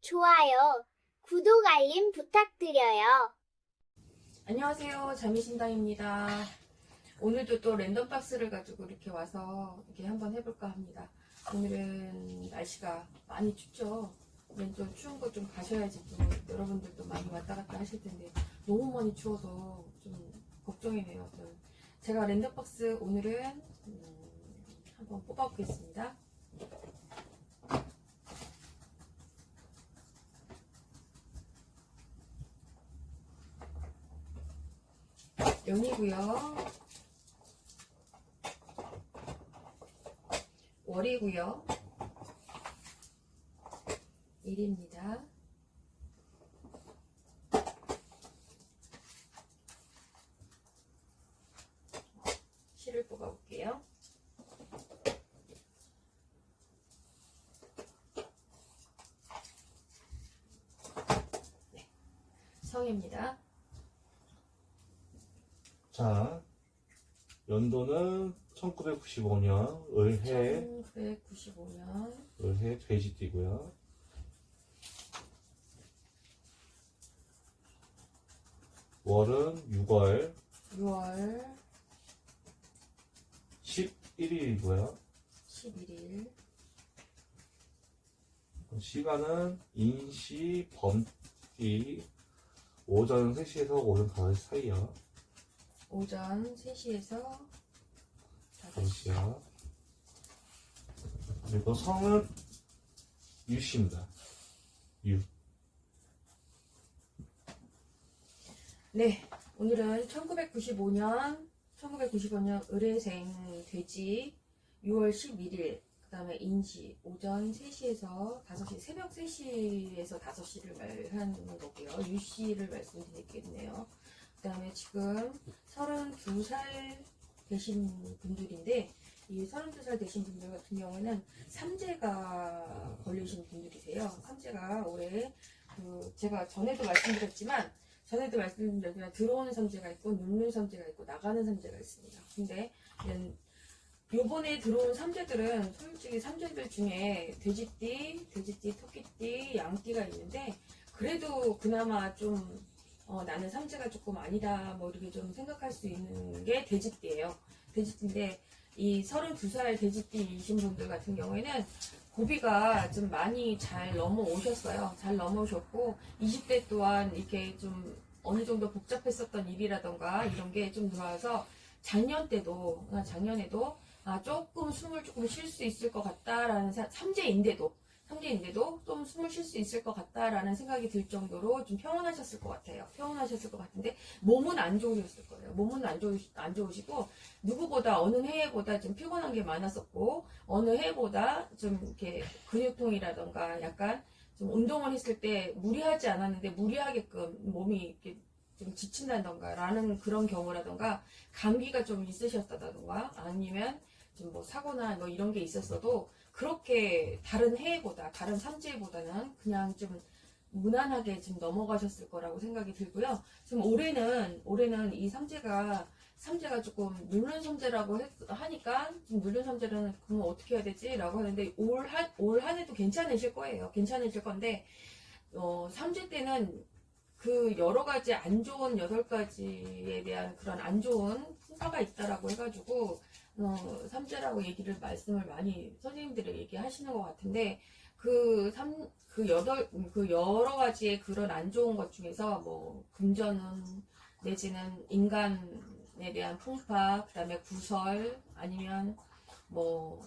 좋아요, 구독 알림 부탁드려요. 안녕하세요. 자미신당입니다. 오늘도 또 랜덤 박스를 가지고 이렇게 와서 이렇게 한번 해볼까 합니다. 오늘은 날씨가 많이 춥죠. 좀 추운 거 좀 가셔야지 또 여러분들도 많이 왔다 갔다 하실 텐데 너무 많이 추워서 좀 걱정이네요. 제가 랜덤 박스 오늘은 한번 뽑아보겠습니다. 연이고요. 월이고요. 일입니다. 실을 뽑아볼게요. 네, 성입니다. 자, 연도는 1995년 을해 돼지띠고요. 월은 6월 11일이고요. 11일. 시간은 인시 범띠 오전 3시에서 오전 5시 사이요. 오전 3시에서 5시. 5시요. 그리고 성은 유씨입니다. 유. 네, 오늘은 1995년 을해생 돼지 6월 11일, 그 다음에 인시 오전 3시에서 5시, 새벽 3시에서 5시를 말하는 거고요. 유씨를 말씀드리겠네요. 그 다음에 지금 32살 되신 분들인데, 이 32살 되신 분들 같은 경우에는 삼재가 걸리신 분들이세요. 삼재가 올해 제가 전에도 말씀드렸지만 들어오는 삼재가 있고 눕는 삼재가 있고 나가는 삼재가 있습니다. 근데 요번에 들어온 삼재들은 솔직히 삼재들 중에 돼지띠, 토끼띠, 양띠가 있는데 그래도 그나마 좀 나는 삼재가 조금 아니다 뭐 이렇게 좀 생각할 수 있는 게 돼지띠예요. 돼지띠인데 이 32살 돼지띠이신 분들 같은 경우에는 고비가 좀 많이 잘 넘어오셨어요. 잘 넘어오셨고 20대 또한 이렇게 좀 어느 정도 복잡했었던 일이라던가 이런 게 좀 들어와서 작년에도 조금 숨을 조금 쉴 수 있을 것 같다라는 삼재인데도 좀 숨을 쉴 수 있을 것 같다라는 생각이 들 정도로 좀 평온하셨을 것 같아요. 평온하셨을 것 같은데 몸은 안 좋으셨을 거예요. 몸은 안 좋으시고 누구보다 어느 해보다 좀 피곤한 게 많았었고 어느 해보다 좀 이렇게 근육통이라던가 약간 좀 운동을 했을 때 무리하지 않았는데 무리하게끔 몸이 이렇게 좀 지친다던가 라는 그런 경우라던가 감기가 좀 있으셨다던가 아니면 좀 뭐 사고나 뭐 이런 게 있었어도 그렇게 다른 해보다 다른 삼재보다는 그냥 좀 무난하게 좀 넘어가셨을 거라고 생각이 들고요. 지금 올해는 이 삼재가 조금 누른 삼재라고 하니까 좀 누른 삼재는 그러면 어떻게 해야 되지? 라고 하는데 올 한 해도 괜찮으실 거예요. 괜찮으실 건데 삼재 때는 그 여러 가지 안 좋은 8가지에 대한 그런 안 좋은 풍파가 있다라고 해가지고 삼재라고 말씀을 많이 선생님들이 얘기하시는 것 같은데 그 여러 가지의 그런 안 좋은 것 중에서 뭐 금전운 내지는 인간에 대한 풍파, 그 다음에 구설 아니면 뭐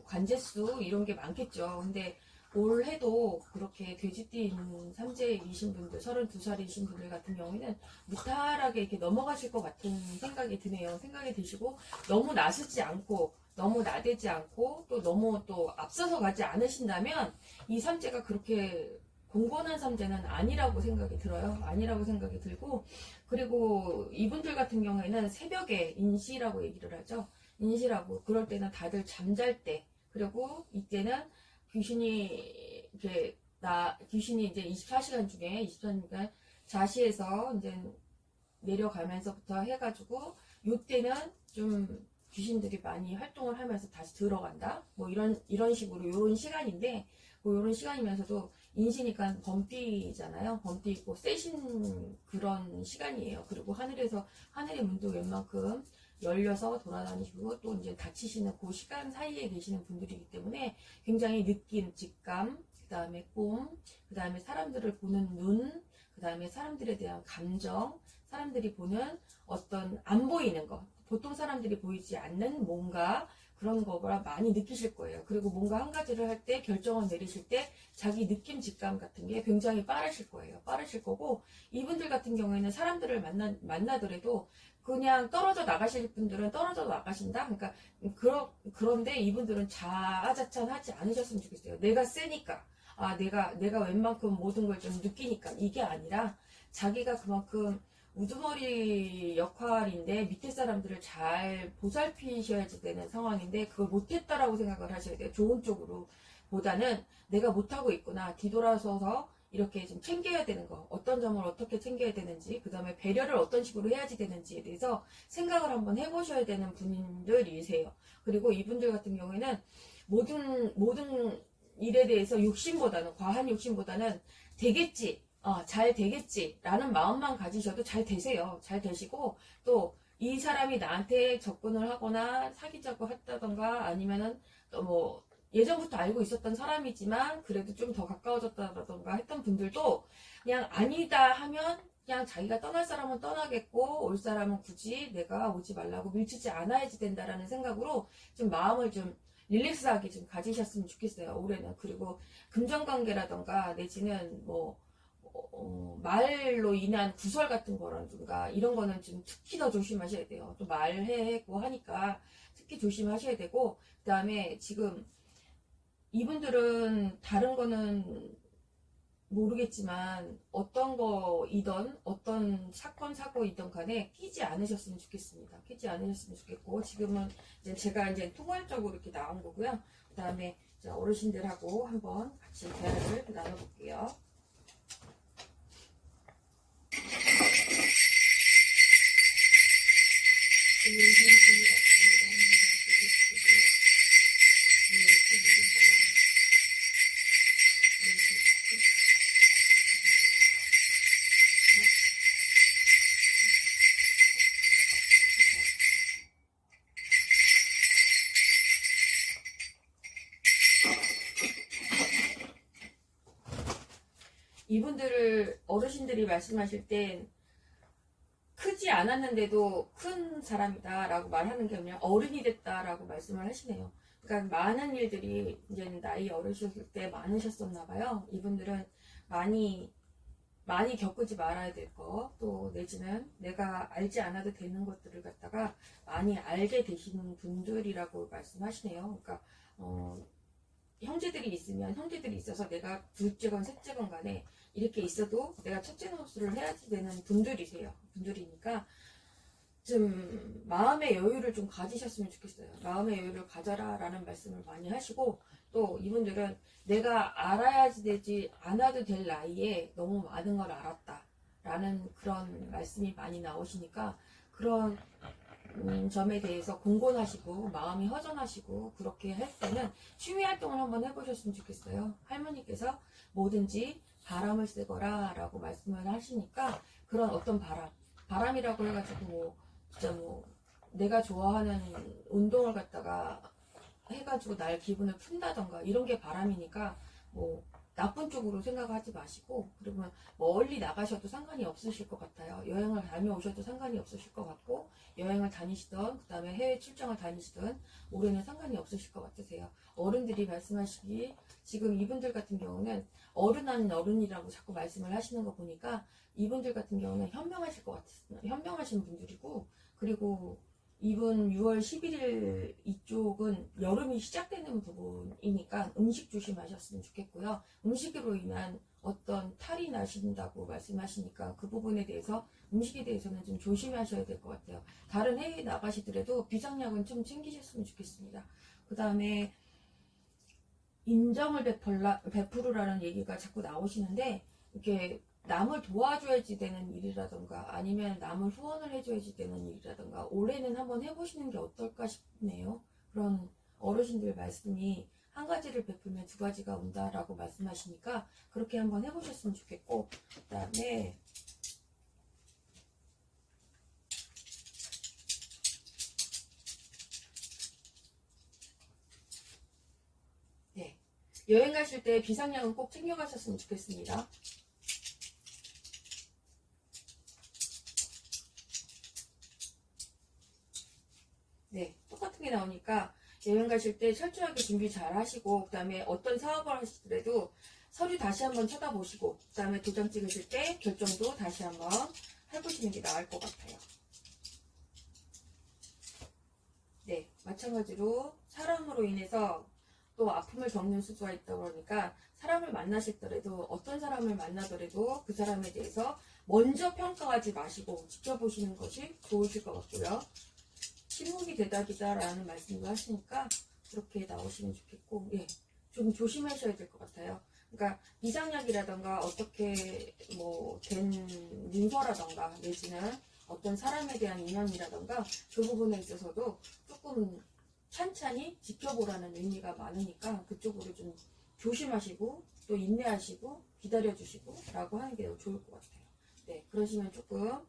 관제수 이런 게 많겠죠. 근데 올해도 그렇게 돼지띠인 삼재이신 분들, 32살이신 분들 같은 경우에는 무탈하게 이렇게 넘어가실 것 같은 생각이 드네요. 생각이 드시고 너무 나서지 않고 너무 나대지 않고 또 너무 또 앞서서 가지 않으신다면 이 삼재가 그렇게 공gon한 삼재는 아니라고 생각이 들어요. 아니라고 생각이 들고 그리고 이분들 같은 경우에는 새벽에 인시라고 얘기를 하죠. 인시라고 그럴 때는 다들 잠잘 때 그리고 이때는 귀신이 이제 24시간 중에 자시에서 이제 내려가면서부터 해가지고 요때는 좀 귀신들이 많이 활동을 하면서 다시 들어간다 뭐 이런 식으로 요런 시간인데 뭐 이런 시간이면서도 인시니까 범띠잖아요. 범띠 있고 세신 그런 시간이에요. 그리고 하늘의 문도 웬만큼 열려서 돌아다니시고 또 이제 다치시는 그 시간 사이에 계시는 분들이기 때문에 굉장히 느낌, 직감, 그 다음에 꿈, 그 다음에 사람들을 보는 눈, 그 다음에 사람들에 대한 감정, 사람들이 보는 어떤 안 보이는 것, 보통 사람들이 보이지 않는 뭔가 그런 거가 많이 느끼실 거예요. 그리고 뭔가 한 가지를 할 때 결정을 내리실 때 자기 느낌, 직감 같은 게 굉장히 빠르실 거예요. 빠르실 거고 이분들 같은 경우에는 사람들을 만나더라도 그냥 떨어져 나가실 분들은 떨어져 나가신다. 그러니까 그런데 이분들은 자아자찬하지 않으셨으면 좋겠어요. 내가 세니까, 내가 웬만큼 모든 걸 좀 느끼니까 이게 아니라 자기가 그만큼 우두머리 역할인데 밑에 사람들을 잘 보살피셔야지 되는 상황인데 그걸 못했다라고 생각을 하셔야 돼요. 좋은 쪽으로 보다는 내가 못하고 있구나. 뒤돌아서서 이렇게 좀 챙겨야 되는 거, 어떤 점을 어떻게 챙겨야 되는지, 그 다음에 배려를 어떤 식으로 해야지 되는지에 대해서 생각을 한번 해보셔야 되는 분들이세요. 그리고 이분들 같은 경우에는 모든 일에 대해서 과한 욕심보다는 되겠지, 잘 되겠지 라는 마음만 가지셔도 잘 되세요. 잘 되시고 또 이 사람이 나한테 접근을 하거나 사귀자고 했다던가 아니면은 또 뭐 예전부터 알고 있었던 사람이지만 그래도 좀 더 가까워졌다던가 했던 분들도 그냥 아니다 하면 그냥 자기가 떠날 사람은 떠나겠고 올 사람은 굳이 내가 오지 말라고 밀치지 않아야지 된다라는 생각으로 좀 마음을 좀 릴렉스하게 좀 가지셨으면 좋겠어요. 올해는. 그리고 금전관계라던가 내지는 뭐 말로 인한 구설 같은 거라든가 이런 거는 좀 특히 더 조심하셔야 돼요. 또 말해고 하니까 특히 조심하셔야 되고 그 다음에 지금 이분들은 다른 거는 모르겠지만 어떤 거이던 어떤 사건 사고이던 간에 끼지 않으셨으면 좋겠습니다. 끼지 않으셨으면 좋겠고 지금은 이제 제가 이제 통괄적으로 이렇게 나온 거고요. 그 다음에 어르신들하고 한번 같이 대화를 나눠볼게요. 이분들을 어르신들이 말씀하실 땐 크지 않았는데도 큰 사람이다 라고 말하는 게 아니라 어른이 됐다 라고 말씀을 하시네요. 그러니까 많은 일들이 이제 나이 어르셨을 때 많으셨었나 봐요. 이분들은 많이 겪지 말아야 될 거, 또 내지는 내가 알지 않아도 되는 것들을 갖다가 많이 알게 되시는 분들이라고 말씀하시네요. 그러니까 형제들이 있어서 내가 둘째건 셋째건 간에 이렇게 있어도 내가 첫째 노릇을 해야지 되는 분들이니까 좀 마음의 여유를 좀 가지셨으면 좋겠어요. 마음의 여유를 가져라 라는 말씀을 많이 하시고 또 이분들은 내가 알아야지 되지 않아도 될 나이에 너무 많은 걸 알았다 라는 그런 말씀이 많이 나오시니까 그런 점에 대해서 공곤하시고 마음이 허전하시고 그렇게 할 때는 취미 활동을 한번 해보셨으면 좋겠어요. 할머니께서 뭐든지 바람을 쐬거라 라고 말씀을 하시니까 그런 어떤 바람이라고 해가지고 진짜 내가 좋아하는 운동을 갖다가 해가지고 날 기분을 푼다던가 이런 게 바람이니까 나쁜 쪽으로 생각하지 마시고 그러면 멀리 나가셔도 상관이 없으실 것 같아요. 여행을 다녀오셔도 상관이 없으실 것 같고 여행을 다니시던 그 다음에 해외 출장을 다니시던 올해는 상관이 없으실 것 같으세요. 어른들이 말씀하시기 지금 이분들 같은 경우는 어른 아닌 어른이라고 자꾸 말씀을 하시는 거 보니까 이분들 같은 경우는 현명하실 것 같아요. 현명하신 분들이고 그리고 이분 6월 11일 이쪽은 여름이 시작되는 부분이니까 음식 조심하셨으면 좋겠고요. 음식으로 인한 어떤 탈이 나신다고 말씀하시니까 그 부분에 대해서 음식에 대해서는 좀 조심하셔야 될 것 같아요. 다른 해외에 나가시더라도 비상약은 좀 챙기셨으면 좋겠습니다. 그 다음에 인정을 베풀으라는 얘기가 자꾸 나오시는데 이렇게 남을 도와줘야지 되는 일이라던가 아니면 남을 후원을 해줘야지 되는 일이라던가 올해는 한번 해보시는 게 어떨까 싶네요. 그런 어르신들 말씀이 한 가지를 베풀면 두 가지가 온다라고 말씀하시니까 그렇게 한번 해보셨으면 좋겠고, 그 다음에 네, 여행 가실 때 비상약은 꼭 챙겨가셨으면 좋겠습니다. 네, 똑같은 게 나오니까 여행 가실 때 철저하게 준비 잘 하시고, 그 다음에 어떤 사업을 하시더라도 서류 다시 한번 쳐다보시고, 그 다음에 도장 찍으실 때 결정도 다시 한번 해보시는 게 나을 것 같아요. 네, 마찬가지로 사람으로 인해서 또 아픔을 겪는 수가 있다 그러니까 사람을 만나시더라도 어떤 사람을 만나더라도 그 사람에 대해서 먼저 평가하지 마시고 지켜보시는 것이 좋으실 것 같고요. 침묵이 대답이다라는 말씀도 하시니까 그렇게 나오시면 좋겠고, 예, 좀 조심하셔야 될 것 같아요. 그러니까 비상약이라던가 어떻게 뭐 된 문서라던가 내지는 어떤 사람에 대한 인연이라던가 그 부분에 있어서도 조금 찬찬히 지켜보라는 의미가 많으니까 그쪽으로 좀 조심하시고 또 인내하시고 기다려주시고 라고 하는 게 좋을 것 같아요. 네, 그러시면 조금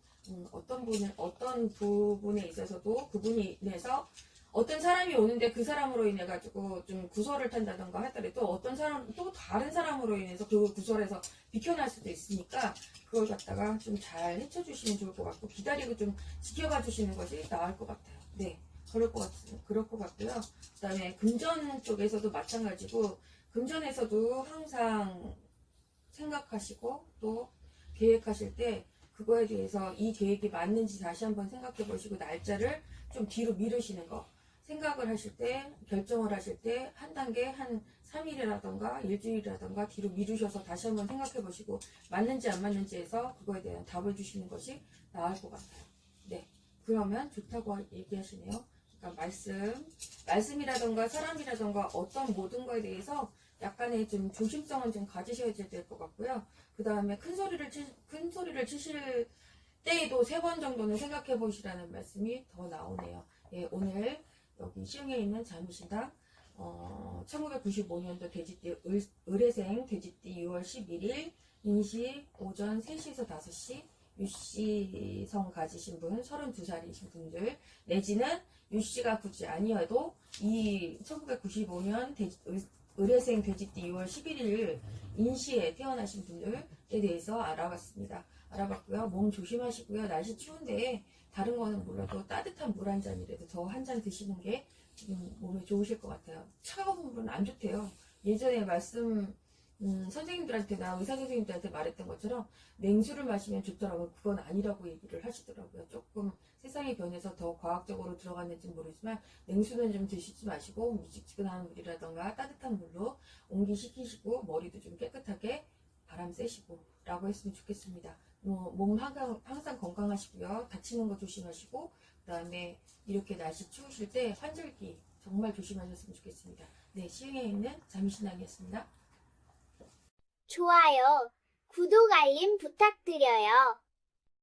어떤 부분에 있어서도 그분이 인해서 어떤 사람이 오는데 그 사람으로 인해 가지고 좀 구설을 탄다던가 하더라도 어떤 사람 또 다른 사람으로 인해서 그 구설에서 비켜날 수도 있으니까 그걸 갖다가 좀 잘 헤쳐주시면 좋을 것 같고 기다리고 좀 지켜봐 주시는 것이 나을 것 같아요. 네, 그럴 것 같고요. 그다음에 금전 쪽에서도 마찬가지고 금전에서도 항상 생각하시고 또 계획하실 때 그거에 대해서 이 계획이 맞는지 다시 한번 생각해 보시고 날짜를 좀 뒤로 미루시는 거 생각을 하실 때 결정을 하실 때 한 단계 한 3일이라던가 일주일이라던가 뒤로 미루셔서 다시 한번 생각해 보시고 맞는지 안 맞는지 해서 그거에 대한 답을 주시는 것이 나을 것 같아요. 네, 그러면 좋다고 얘기하시네요. 그러니까 말씀이라던가 사람이라던가 어떤 모든 거에 대해서 약간의 좀 조심성은 좀 가지셔야 될 것 같고요. 그 다음에 큰 소리를 치실 때에도 3번 정도는 생각해 보시라는 말씀이 더 나오네요. 예, 오늘 여기 시흥에 있는 자미신당 1995년도 돼지띠 을해생 돼지띠 6월 11일 인시 오전 3시에서 5시 유씨성 가지신 분 32살이신 분들 내지는 유씨가 굳이 아니어도 이 1995년 을해생 돼지띠 6월 11일 인시에 태어나신 분들에 대해서 알아봤고요. 몸 조심하시고요. 날씨 추운데 다른 거는 몰라도 따뜻한 물 한 잔이라도 더 한 잔 드시는 게 몸에 좋으실 것 같아요. 차가운 물은 안 좋대요. 예전에 선생님들한테나 의사 선생님들한테 말했던 것처럼 냉수를 마시면 좋더라고요. 그건 아니라고 얘기를 하시더라고요. 조금 세상이 변해서 더 과학적으로 들어갔는지 모르지만 냉수는 좀 드시지 마시고 미지근한 물이라던가 따뜻한 물로 옹기시키시고 머리도 좀 깨끗하게 바람 쐬시고 라고 했으면 좋겠습니다. 몸 항상 건강하시고요. 다치는 거 조심하시고 그 다음에 이렇게 날씨 추우실 때 환절기 정말 조심하셨으면 좋겠습니다. 네, 시흥에 있는 자미신당이었습니다. 좋아요, 구독 알림 부탁드려요.